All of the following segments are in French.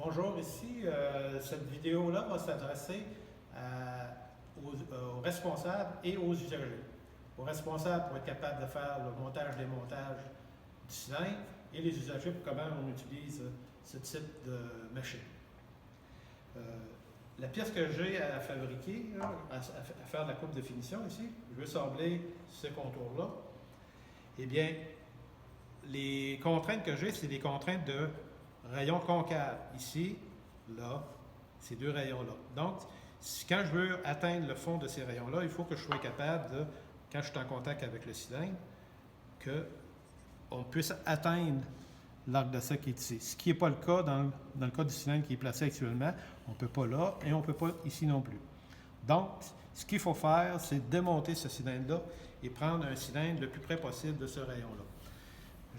Bonjour, ici, cette vidéo-là va s'adresser aux responsables et aux usagers. Aux responsables pour être capable de faire le montage-démontage du cylindre et les usagers pour comment on utilise ce type de machine. La pièce que j'ai à fabriquer, là, à faire de la coupe de finition ici, je veux sabler ce contour-là. Eh bien, les contraintes que j'ai, c'est des contraintes de rayon concave. Ici, là, ces deux rayons-là. Donc, quand je veux atteindre le fond de ces rayons-là, il faut que je sois capable de, quand je suis en contact avec le cylindre, qu'on puisse atteindre l'arc de cercle qui est ici. Ce qui n'est pas le cas dans le cas du cylindre qui est placé actuellement. On ne peut pas là et on ne peut pas ici non plus. Donc, ce qu'il faut faire, c'est démonter ce cylindre-là et prendre un cylindre le plus près possible de ce rayon-là.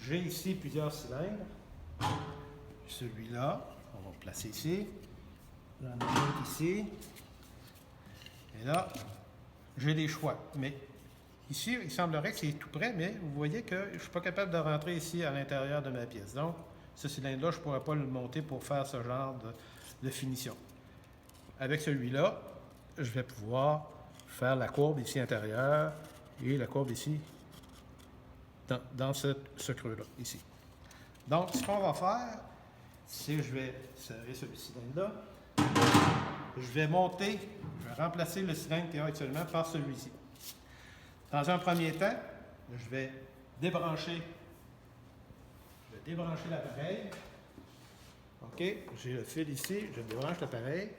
J'ai ici plusieurs cylindres. Celui-là, on va le placer ici. J'en ai un autre ici. Et là, j'ai des choix. Mais ici, il semblerait que c'est tout près, mais vous voyez que je ne suis pas capable de rentrer ici à l'intérieur de ma pièce. Donc, ce cylindre-là, je ne pourrais pas le monter pour faire ce genre de finition. Avec celui-là, je vais pouvoir faire la courbe ici intérieure et la courbe ici dans ce creux-là, ici. Donc, ce qu'on va faire, c'est que je vais serrer ce cylindre-là. Je vais monter, je vais remplacer le cylindre qui est actuellement par celui-ci. Dans un premier temps, je vais débrancher l'appareil. OK, j'ai le fil ici, je débranche l'appareil.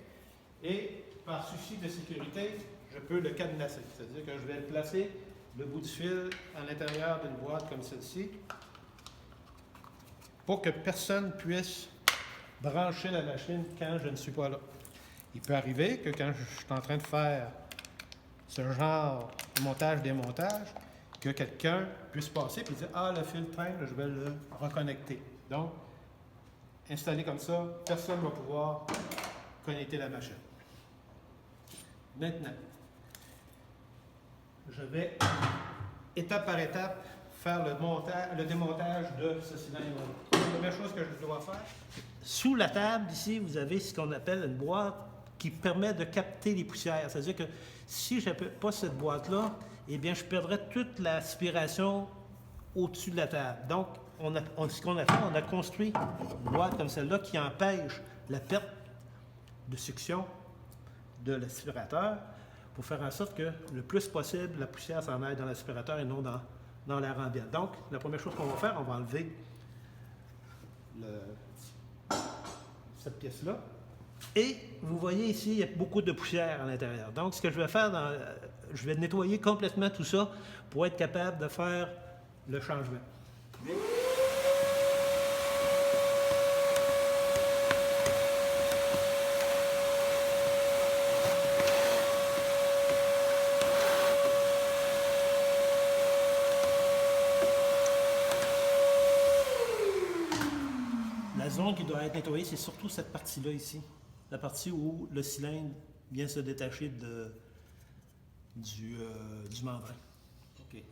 Et par souci de sécurité, je peux le cadenasser. C'est-à-dire que je vais placer le bout du fil à l'intérieur d'une boîte comme celle-ci pour que personne puisse brancher la machine quand je ne suis pas là. Il peut arriver que quand je suis en train de faire ce genre de montage-démontage, que quelqu'un puisse passer et dire « Ah, le fil traîne, je vais le reconnecter. » Donc, installé comme ça, personne ne va pouvoir connecter la machine. Maintenant, je vais, étape par étape, faire le démontage de ce cylindre-là. La première chose que je dois faire, sous la table, ici, vous avez ce qu'on appelle une boîte qui permet de capter les poussières. C'est-à-dire que si je n'ai pas cette boîte-là, eh bien, je perdrais toute l'aspiration au-dessus de la table. Donc, ce qu'on a fait, on a construit une boîte comme celle-là qui empêche la perte de succion de l'aspirateur pour faire en sorte que le plus possible, la poussière s'en aille dans l'aspirateur et non dans l'air ambiant. Donc, la première chose qu'on va faire, on va enlever cette pièce-là. Et vous voyez ici, il y a beaucoup de poussière à l'intérieur. Donc, ce que je vais faire, je vais nettoyer complètement tout ça pour être capable de faire le changement. La zone qui doit être nettoyée, c'est surtout cette partie-là ici. La partie où le cylindre vient se détacher du membrane. Okay.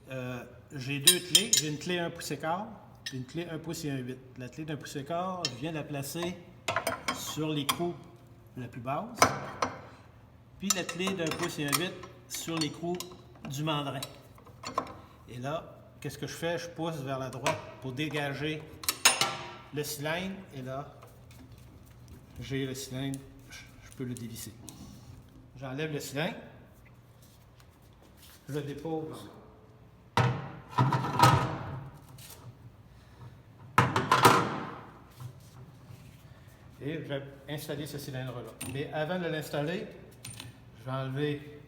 J'ai deux clés. J'ai une clé 1 pouce et quart et une clé 1 pouce et 1/8. La clé d'1 pouce et quart, je viens de la placer sur l'écrou la plus basse. Puis la clé d'1 pouce et 1/8 sur l'écrou du mandrin. Et là, qu'est-ce que je fais? Je pousse vers la droite pour dégager le cylindre. Et là, j'ai le cylindre, je peux le dévisser. J'enlève le cylindre, je le dépose et je vais installer ce cylindre-là. Mais avant de l'installer, je vais enlever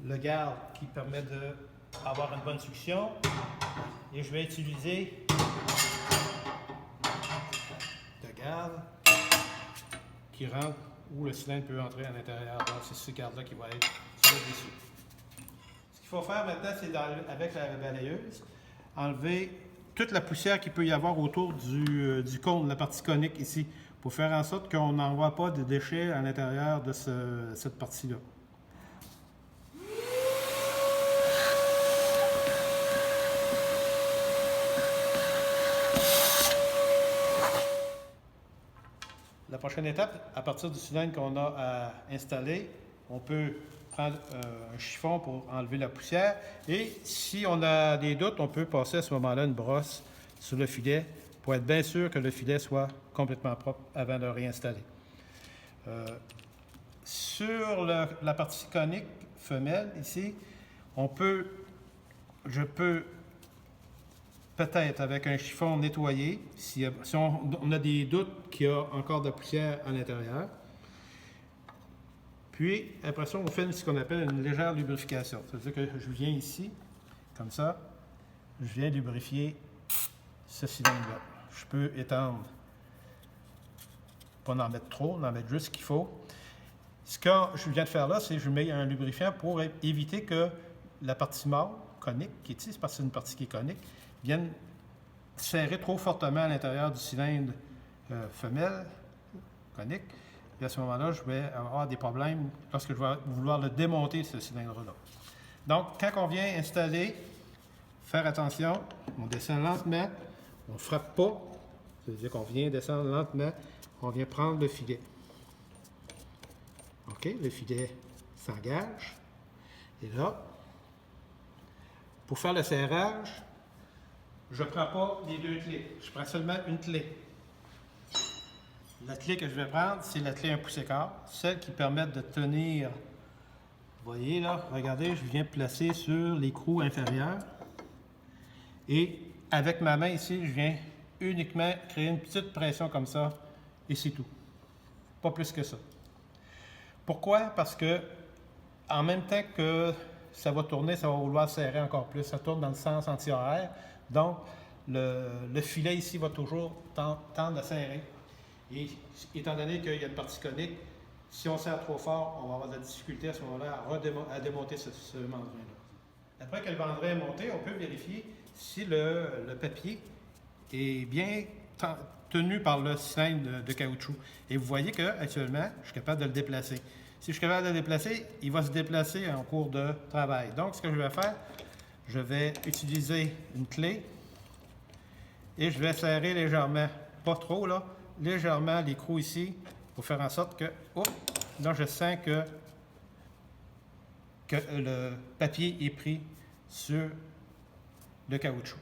le garde qui permet d'avoir une bonne succion et je vais utiliser le garde qui rentre où le cylindre peut entrer à l'intérieur. Donc, c'est ce garde-là qui va être sur le dessus. Ce qu'il faut faire maintenant, c'est avec la balayeuse, enlever toute la poussière qu'il peut y avoir autour du cône, la partie conique ici, pour faire en sorte qu'on n'envoie pas de déchets à l'intérieur de cette partie-là. la prochaine étape, à partir du cylindre qu'on a à installer, on peut prendre un chiffon pour enlever la poussière. Et si on a des doutes, on peut passer à ce moment-là une brosse sur le filet pour être bien sûr que le filet soit complètement propre avant de le réinstaller. Sur la partie conique femelle, ici, je peux peut-être avec un chiffon nettoyé, si on a des doutes qu'il y a encore de la poussière à l'intérieur. Puis, après ça, on fait ce qu'on appelle une légère lubrification. C'est-à-dire que je viens ici, comme ça, je viens lubrifier ce cylindre-là. Je peux étendre, pas en mettre trop, en mettre juste ce qu'il faut. Ce que je viens de faire là, c'est que je mets un lubrifiant pour éviter que la partie mâle, conique, qui est ici, c'est parce que c'est une partie qui est conique, vienne serrer trop fortement à l'intérieur du cylindre femelle, conique. Et à ce moment-là, je vais avoir des problèmes lorsque je vais vouloir le démonter, ce cylindre-là. Donc, quand on vient installer, faire attention, on descend lentement, on ne frappe pas, c'est-à-dire qu'on vient descendre lentement, on vient prendre le filet. OK, le filet s'engage. Et là, pour faire le serrage, je ne prends pas les deux clés, je prends seulement une clé. La clé que je vais prendre, c'est la clé 1 pouce et quart, celle qui permet de tenir, vous voyez là, regardez, je viens placer sur l'écrou inférieur. Et avec ma main ici, je viens uniquement créer une petite pression comme ça, et c'est tout. Pas plus que ça. Pourquoi? Parce que en même temps que ça va tourner, ça va vouloir serrer encore plus. Ça tourne dans le sens anti-horaire. Donc, le filet ici va toujours tendre à serrer. Et étant donné qu'il y a une partie conique, si on serre trop fort, on va avoir de la difficulté à ce moment-là à démonter ce mandrin-là. Après que le mandrin est monté, on peut vérifier si le papier est bien tenu par le cylindre de caoutchouc. Et vous voyez qu'actuellement, je suis capable de le déplacer. Si je suis capable de le déplacer, il va se déplacer en cours de travail. Donc, ce que je vais faire, je vais utiliser une clé et je vais serrer légèrement, pas trop là, légèrement l'écrou ici pour faire en sorte que, là je sens que le papier est pris sur le caoutchouc.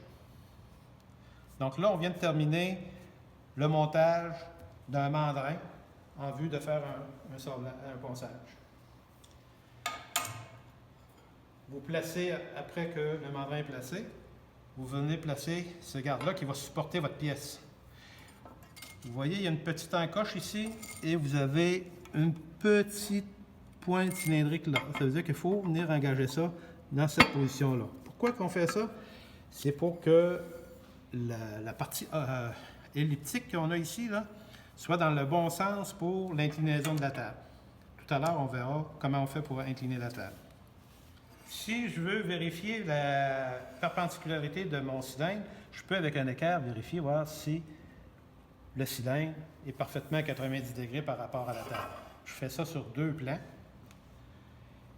Donc là, on vient de terminer le montage d'un mandrin en vue de faire un ponçage. Vous placez, après que le mandrin est placé, vous venez placer ce garde-là qui va supporter votre pièce. Vous voyez, il y a une petite encoche ici et vous avez une petite pointe cylindrique là. Ça veut dire qu'il faut venir engager ça dans cette position-là. Pourquoi qu'on fait ça? C'est pour que la partie elliptique qu'on a ici là, soit dans le bon sens pour l'inclinaison de la table. Tout à l'heure, on verra comment on fait pour incliner la table. Si je veux vérifier la perpendicularité de mon cylindre, je peux avec un équerre vérifier, voir si le cylindre est parfaitement à 90 degrés par rapport à la table. Je fais ça sur deux plans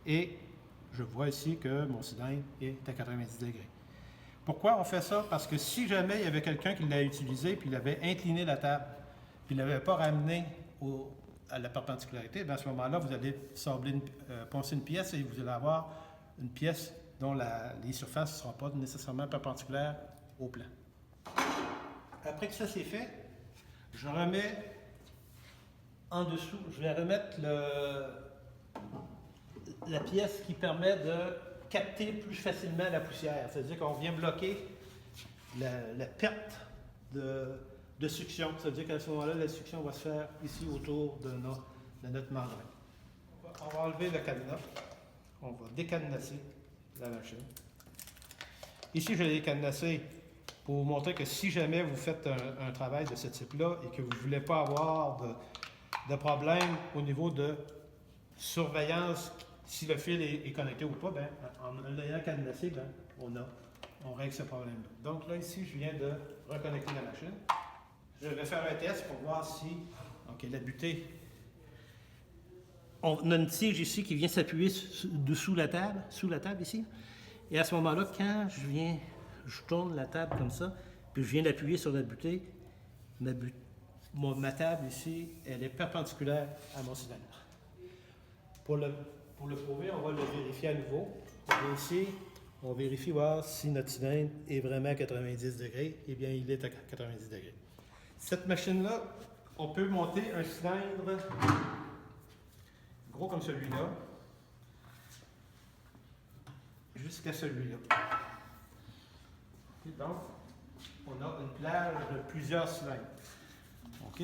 et je vois ici que mon cylindre est à 90 degrés. Pourquoi on fait ça? Parce que si jamais il y avait quelqu'un qui l'a utilisé puis il avait incliné la table puis il ne l'avait pas ramené à la perpendicularitée, bien à ce moment-là, vous allez poncer une pièce et vous allez avoir une pièce dont les surfaces ne seront pas nécessairement perpendiculaires au plan. Après que ça c'est fait, je remets en dessous, je vais remettre la pièce qui permet de capter plus facilement la poussière. C'est-à-dire qu'on vient bloquer la perte de succion. C'est-à-dire qu'à ce moment-là, la succion va se faire ici autour de notre mandrin. On va enlever le cadenas. On va décadenasser la machine. Ici, je l'ai décadenassé pour vous montrer que si jamais vous faites un travail de ce type-là et que vous ne voulez pas avoir de problème au niveau de surveillance, si le fil est connecté ou pas, bien, en l'ayant cadenassé, bien, on règle ce problème-là. Donc là, ici, je viens de reconnecter la machine. Je vais faire un test pour voir si, OK, la butée, on a une tige ici qui vient s'appuyer sous la table ici. Et à ce moment-là, quand je tourne la table comme ça, puis je viens d'appuyer sur la butée, ma table ici, elle est perpendiculaire à mon cylindre. Pour le prouver, on va le vérifier à nouveau. Et ici, on vérifie voir si notre cylindre est vraiment à 90 degrés. Eh bien, il est à 90 degrés. Cette machine-là, on peut monter un cylindre gros comme celui-là jusqu'à celui-là. Donc, on a une plage de plusieurs cylindres. OK?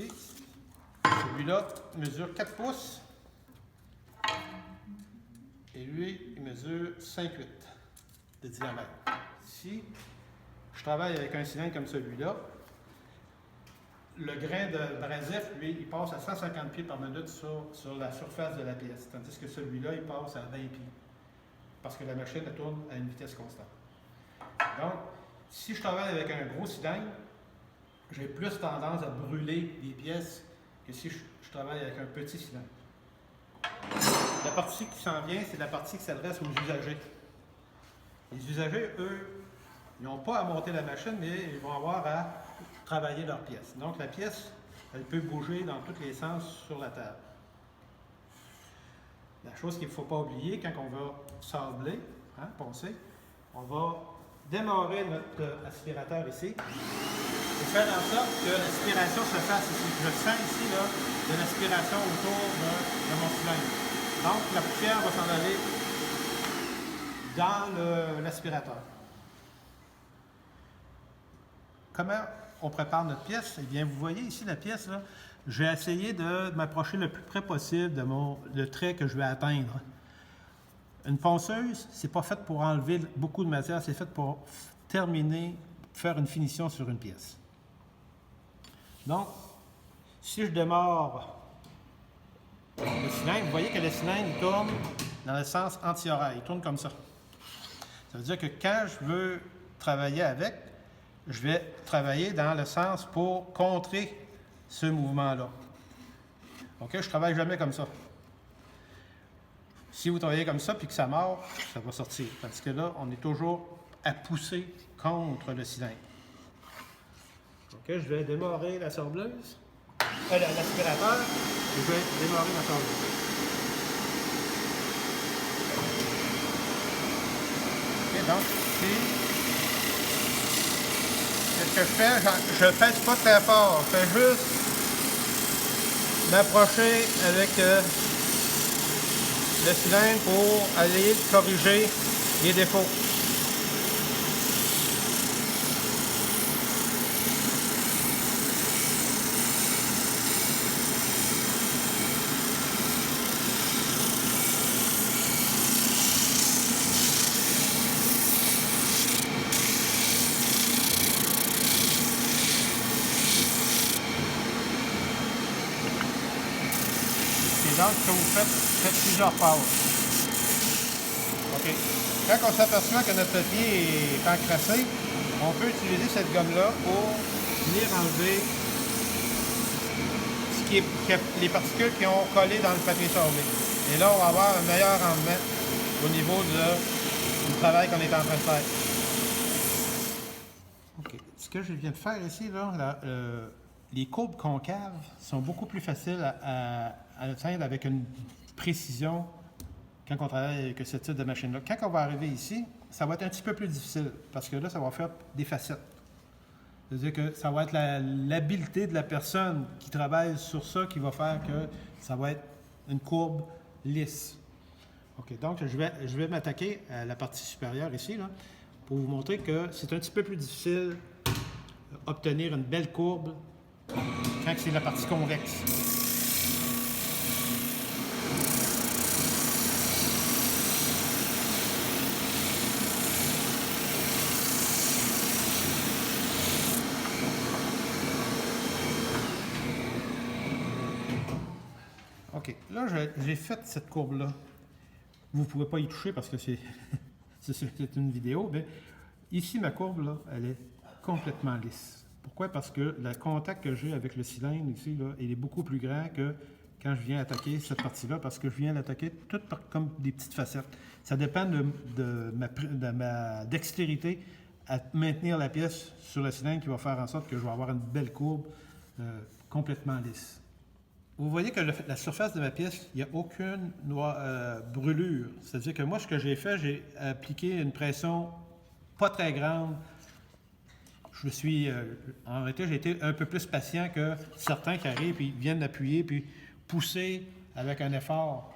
Celui-là mesure 4 pouces. Et lui, il mesure 5,8 de diamètre. Si je travaille avec un cylindre comme celui-là, le grain de brasief, lui, il passe à 150 pieds par minute sur la surface de la pièce. Tandis que celui-là, il passe à 20 pieds. Parce que la machine elle tourne à une vitesse constante. Donc, si je travaille avec un gros cylindre, j'ai plus tendance à brûler des pièces que si je travaille avec un petit cylindre. La partie qui s'en vient, c'est la partie qui s'adresse aux usagers. Les usagers, eux, ils n'ont pas à monter la machine, mais ils vont avoir à travailler leur pièce. Donc la pièce, elle peut bouger dans tous les sens sur la table. La chose qu'il ne faut pas oublier, quand on va sabler, poncer, on va démarrer notre aspirateur ici et faire en sorte que l'aspiration se fasse ici. Je sens ici là, de l'aspiration autour de mon cylindre. Donc, la poussière va s'en aller dans l'aspirateur. Comment on prépare notre pièce? Eh bien, vous voyez ici la pièce, là, j'ai essayé de m'approcher le plus près possible de le trait que je vais atteindre. Une ponceuse, c'est pas fait pour enlever beaucoup de matière, c'est fait pour terminer, faire une finition sur une pièce. Donc, si je démarre le cylindre, vous voyez que le cylindre il tourne dans le sens anti-horaire, il tourne comme ça. Ça veut dire que quand je veux travailler avec, je vais travailler dans le sens pour contrer ce mouvement-là. OK? Je ne travaille jamais comme ça. Si vous travaillez comme ça puis que ça mord, ça va sortir. Parce que là, on est toujours à pousser contre le cylindre. OK? Je vais démarrer la sableuse. L'aspirateur, je vais démarrer ma sableuse. OK? Donc, ici, qu'est-ce que je fais? Je ne pèse pas très fort. Je fais juste m'approcher avec le cylindre pour aller corriger les défauts. Donc, ce que vous faites plusieurs passes. OK. Quand on s'aperçoit que notre papier est encrassé, on peut utiliser cette gomme-là pour venir enlever les particules qui ont collé dans le papier sablé. Et là, on va avoir un meilleur rendement au niveau du travail qu'on est en train de faire. OK. Ce que je viens de faire ici, là, les courbes concaves sont beaucoup plus faciles à atteindre avec une précision quand on travaille avec ce type de machine-là. Quand on va arriver ici, ça va être un petit peu plus difficile parce que là, ça va faire des facettes. C'est-à-dire que ça va être l'habileté de la personne qui travaille sur ça qui va faire que ça va être une courbe lisse. OK, donc je vais m'attaquer à la partie supérieure ici là, pour vous montrer que c'est un petit peu plus difficile d'obtenir une belle courbe quand c'est la partie convexe. OK, là j'ai fait cette courbe-là. Vous ne pouvez pas y toucher parce que c'est une vidéo, mais ici ma courbe, là, elle est complètement lisse. Pourquoi? Parce que le contact que j'ai avec le cylindre ici, là, il est beaucoup plus grand que quand je viens attaquer cette partie-là, parce que je viens l'attaquer tout comme des petites facettes. Ça dépend de ma dextérité à maintenir la pièce sur le cylindre qui va faire en sorte que je vais avoir une belle courbe complètement lisse. Vous voyez que la surface de ma pièce, il n'y a aucune brûlure. C'est-à-dire que moi, ce que j'ai fait, j'ai appliqué une pression pas très grande. En réalité, j'ai été un peu plus patient que certains qui arrivent et viennent appuyer puis pousser avec un effort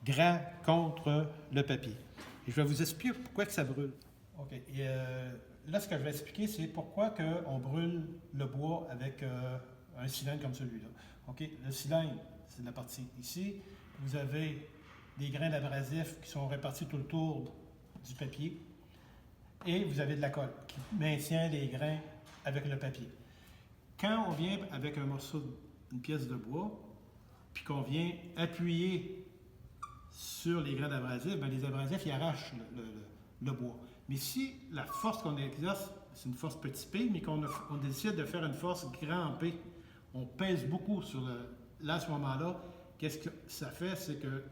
grand contre le papier. Et je vais vous expliquer pourquoi que ça brûle. OK. Et, là, ce que je vais expliquer, c'est pourquoi on brûle le bois avec un cylindre comme celui-là. OK? Le cylindre, c'est la partie ici. Vous avez des grains d'abrasif qui sont répartis tout le tour du papier. Et vous avez de la colle qui maintient les grains avec le papier. Quand on vient avec une pièce de bois, puis qu'on vient appuyer sur les grains d'abrasif, bien, les abrasifs, ils arrachent le bois. Mais si la force qu'on exerce, c'est une force petit p, mais qu'on décide de faire une force grand P, on pèse beaucoup sur là, à ce moment-là, qu'est-ce que ça fait? C'est que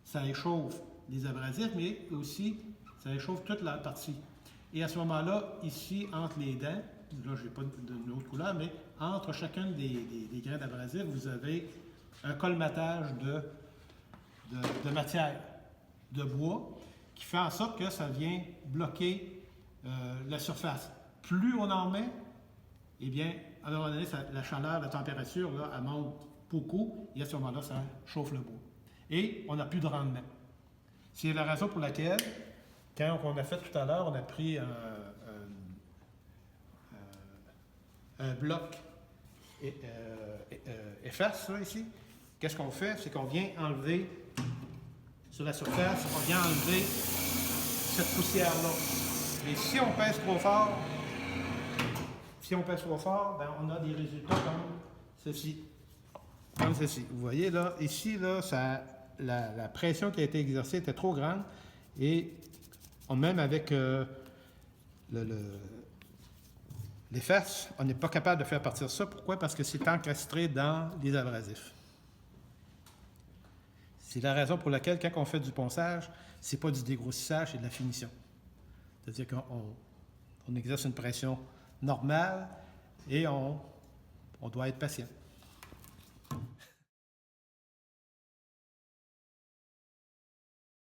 ça échauffe les abrasifs, mais aussi, ça échauffe toute la partie. Et à ce moment-là, ici, entre les dents, là, je n'ai pas d'une autre couleur, mais entre chacun des grains d'abrasif, vous avez un colmatage de matière, de bois, qui fait en sorte que ça vient bloquer la surface. Plus on en met, eh bien, à un moment donné, la chaleur, la température, là, elle monte beaucoup, et à ce moment-là, ça chauffe le bois. Et on n'a plus de rendement. C'est la raison pour laquelle, quand on a fait tout à l'heure, on a pris un bloc efface, là, ici. Qu'est-ce qu'on fait? C'est qu'on vient enlever, sur la surface, on vient enlever cette poussière-là. Et si on pèse trop fort, ben, on a des résultats comme ceci. Comme ceci. Vous voyez, là, ici, là, la pression qui a été exercée était trop grande. Et même avec les faces, on n'est pas capable de faire partir ça. Pourquoi? Parce que c'est encastré dans les abrasifs. C'est la raison pour laquelle, quand on fait du ponçage, c'est pas du dégrossissage, c'est de la finition. C'est-à-dire qu'on exerce une pression normale et on doit être patient.